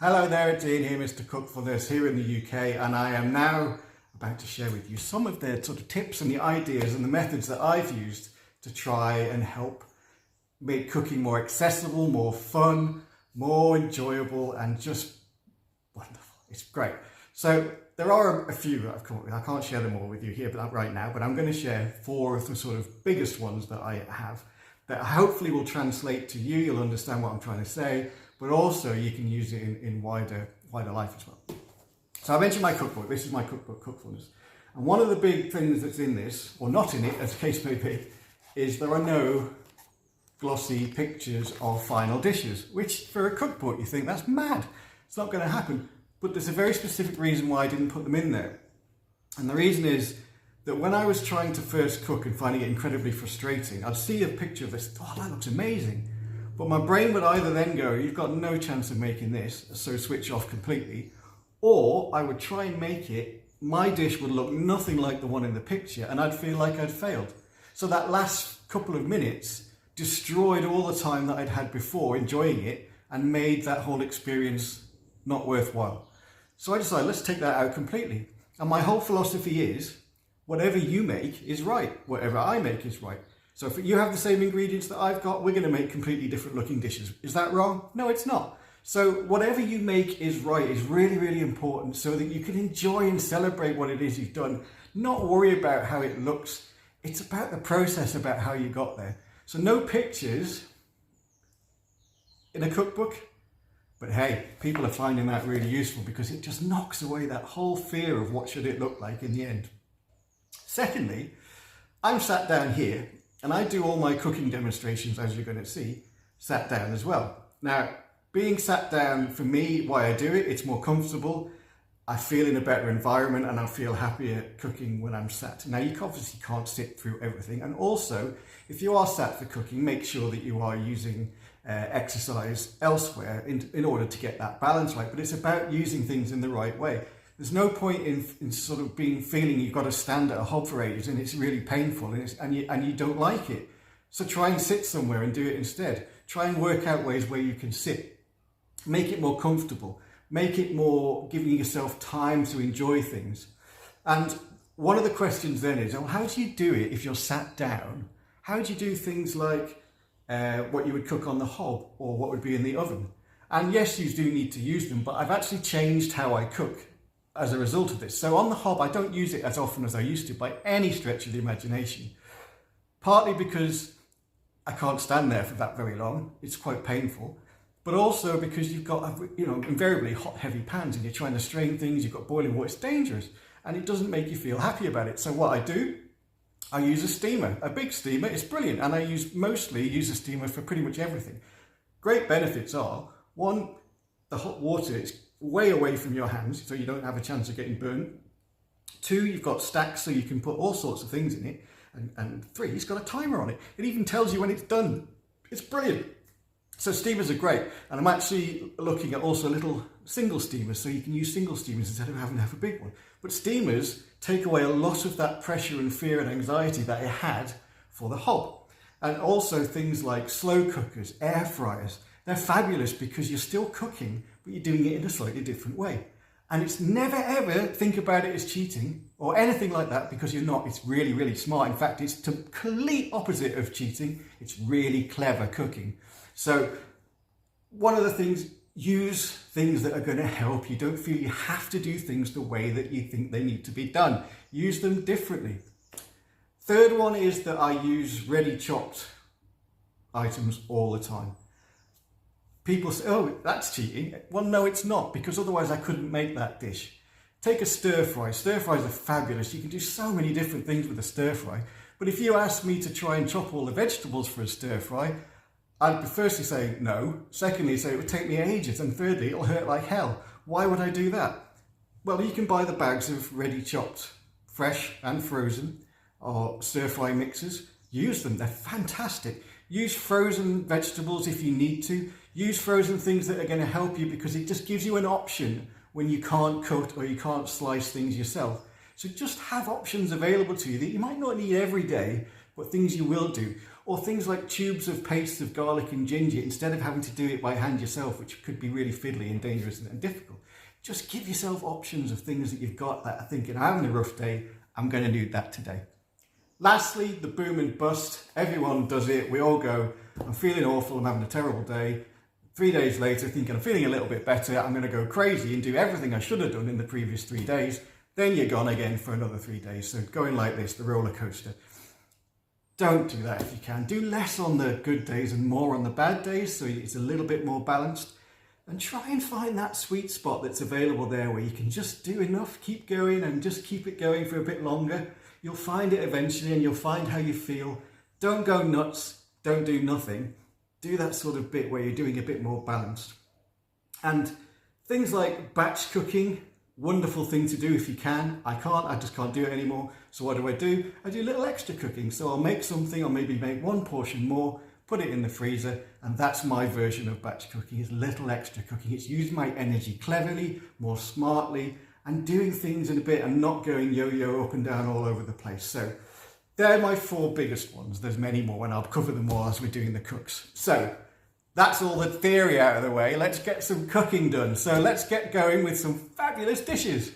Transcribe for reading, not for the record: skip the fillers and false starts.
Hello there, it's Ian here, Mr. Cookfulness here in the UK, and I am now about to share with you some of the sort of tips and the ideas and the methods that I've used to try and help make cooking more accessible, more fun, more enjoyable, and just wonderful. It's great. So there are a few that I've come up with. I can't share them all with you here right now, but I'm going to share 4 of the sort of biggest ones that I have that hopefully will translate to you. You'll understand what I'm trying to say, but also you can use it in wider life as well. So I mentioned my cookbook. This is my cookbook, Cookfulness. And one of the big things that's in this, or not in it, as the case may be, is there are no glossy pictures of final dishes, which for a cookbook you think that's mad. It's not going to happen. But there's a very specific reason why I didn't put them in there. And the reason is that when I was trying to first cook and finding it incredibly frustrating, I'd see a picture of this, oh, that looks amazing. But my brain would either then go, you've got no chance of making this, so switch off completely. Or I would try and make it, my dish would look nothing like the one in the picture, and I'd feel like I'd failed. So that last couple of minutes destroyed all the time that I'd had before enjoying it and made that whole experience not worthwhile. So I decided, let's take that out completely. And my whole philosophy is, whatever you make is right. Whatever I make is right. So if you have the same ingredients that I've got, we're going to make completely different looking dishes. Is that wrong? No, it's not. So whatever you make is right is really, really important so that you can enjoy and celebrate what it is you've done. Not worry about how it looks. It's about the process, about how you got there. So no pictures in a cookbook. But hey, people are finding that really useful because it just knocks away that whole fear of what should it look like in the end. Secondly, I'm sat down here and I do all my cooking demonstrations, as you're going to see, sat down as well. Now, being sat down, for me, why I do it, it's more comfortable. I feel in a better environment and I feel happier cooking when I'm sat. Now, you obviously can't sit through everything. And also, if you are sat for cooking, make sure that you are using exercise elsewhere in order to get that balance right. But it's about using things in the right way. There's no point in sort of feeling you've got to stand at a hob for ages and it's really painful and you don't like it. So try and sit somewhere and do it instead. Try and work out ways where you can sit. Make it more comfortable. Make it more giving yourself time to enjoy things. And one of the questions then is, well, how do you do it if you're sat down? How do you do things like what you would cook on the hob or what would be in the oven? And yes, you do need to use them, but I've actually changed how I cook as a result of this. So on the hob, I don't use it as often as I used to by any stretch of the imagination. Partly because I can't stand there for that very long. It's quite painful. But also because you've got, invariably hot, heavy pans and you're trying to strain things, you've got boiling water, it's dangerous. And it doesn't make you feel happy about it. So what I do, I use a steamer, a big steamer. It's brilliant. And I mostly use a steamer for pretty much everything. Great benefits are, one, the hot water is way away from your hands, so you don't have a chance of getting burned. 2, you've got stacks, so you can put all sorts of things in it. And 3, it's got a timer on it. It even tells you when it's done. It's brilliant. So steamers are great. And I'm actually looking at also little single steamers, so you can use single steamers instead of having to have a big one. But steamers take away a lot of that pressure and fear and anxiety that I had for the hob. And also things like slow cookers, air fryers. They're fabulous because you're still cooking, but you're doing it in a slightly different way. And it's never ever think about it as cheating or anything like that, because you're not. It's really, really smart. In fact, it's the complete opposite of cheating. It's really clever cooking. So one of the things, use things that are going to help you. Don't feel you have to do things the way that you think they need to be done. Use them differently. Third one is that I use ready chopped items all the time. People say, oh, that's cheating. Well, no, it's not, because otherwise I couldn't make that dish. Take a stir fry. Stir fries are fabulous. You can do so many different things with a stir fry. But if you ask me to try and chop all the vegetables for a stir fry, I'd firstly say no. Secondly, say it would take me ages. And thirdly, it'll hurt like hell. Why would I do that? Well, you can buy the bags of ready chopped, fresh and frozen, or stir fry mixes. Use them. They're fantastic. Use frozen vegetables if you need to. Use frozen things that are going to help you, because it just gives you an option when you can't cut or you can't slice things yourself. So just have options available to you that you might not need every day, but things you will do. Or things like tubes of paste of garlic and ginger, instead of having to do it by hand yourself, which could be really fiddly and dangerous and difficult. Just give yourself options of things that you've got that are thinking, I'm having a rough day, I'm going to need that today. Lastly, the boom and bust. Everyone does it. We all go, I'm feeling awful, I'm having a terrible day. 3 days later, thinking I'm feeling a little bit better, I'm going to go crazy and do everything I should have done in the previous 3 days. Then you're gone again for another 3 days. So going like this, the roller coaster. Don't do that if you can. Do less on the good days and more on the bad days, so it's a little bit more balanced. And try and find that sweet spot that's available there where you can just do enough, keep going and just keep it going for a bit longer. You'll find it eventually and you'll find how you feel. Don't go nuts, don't do nothing. Do that sort of bit where you're doing a bit more balanced. And things like batch cooking, wonderful thing to do if you can. I just can't do it anymore. So what do? I do a little extra cooking. So I'll make something, or maybe make one portion more, put it in the freezer, and that's my version of batch cooking, is little extra cooking. It's using my energy cleverly, more smartly, and doing things in a bit and not going yo-yo up and down all over the place. So they're my 4 biggest ones. There's many more, and I'll cover them all as we're doing the cooks. So that's all the theory out of the way. Let's get some cooking done. So let's get going with some fabulous dishes.